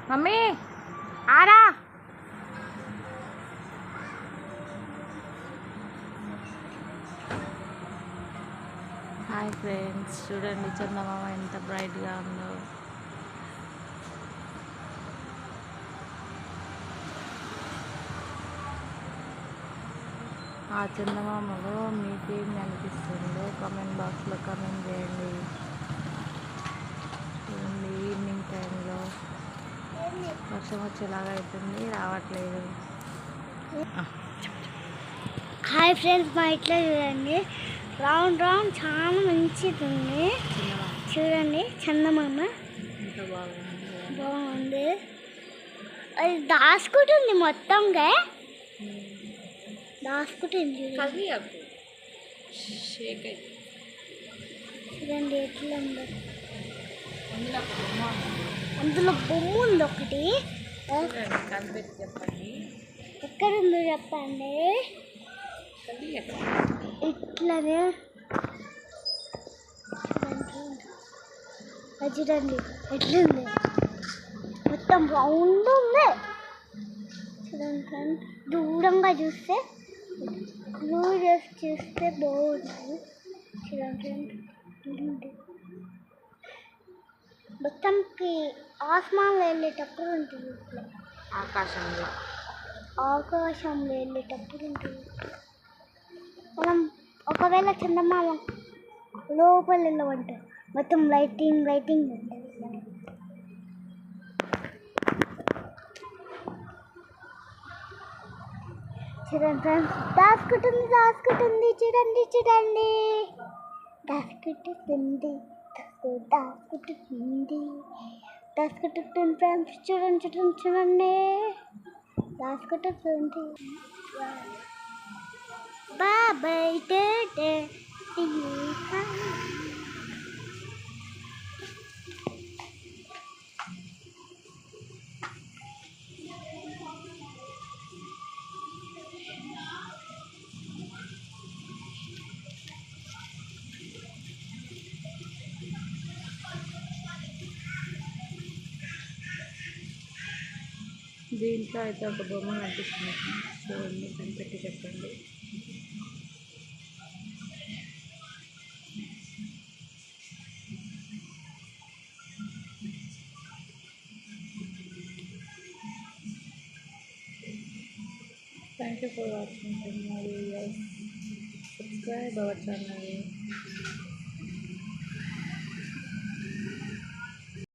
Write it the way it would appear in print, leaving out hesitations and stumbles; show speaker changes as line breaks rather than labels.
Mummy ఆరా hi friends, చూడండి చందమామ ఎంత బ్రైట్గా ఉందో. ఆ చందమామలో మీకేం అనిపిస్తుందో కామెంట్ బాక్స్లో కామెంట్ చేయండి. చూడండి, ఈవినింగ్ టైంలో వర్షం వచ్చేలాగా అవుతుంది, రావట్లేదు.
హాయ్ ఫ్రెండ్స్, మా ఇట్లా చూడండి రౌండ్ రౌండ్ చాలా మంచిది ఉంది. చూడండి చందమామ బాగుంది. అది దాచుకుంటుంది మొత్తంగా, దాచుకుంటుంది. చూడండి ఎట్లా ఉందో. అందులో బొమ్మ ఉంది ఒకటి.
చెప్పండి
ఎక్కడ ఉందో చెప్పండి. ఇట్లానే చూడండి ఎట్లుంది, మొత్తం రౌండ్ ఉంది. చూడండి ఫ్రెండ్, దూరంగా చూస్తే బ్లూ చేసి చూస్తే బాగుంటుంది. చూడండి ఫ్రెండ్, మొత్తంకి ఆస్మాన్లో వెళ్ళేటప్పుడు ఉంటుంది. ఇట్లా ఆకాశంలో వెళ్ళేటప్పుడు ఉంటుంది. మనం ఒకవేళ చందమామ లోపల వెళ్ళమంటే మొత్తం లైటింగ్ ఉంటుంది. చూడండి ఫ్రెండ్స్, దాచుకుంటుంది చూడండి దాచుకుంటుంది ఫ్రెండ్స్. చూడండి దాచుకుంటుంది. బాబాయ్
దీంట్లో అయితే ఒక బొమ్మ కనిపిస్తుంది. చూడండి, కనిపెట్టి చెప్పండి. Thank you for watching my videos. Subscribe our channel.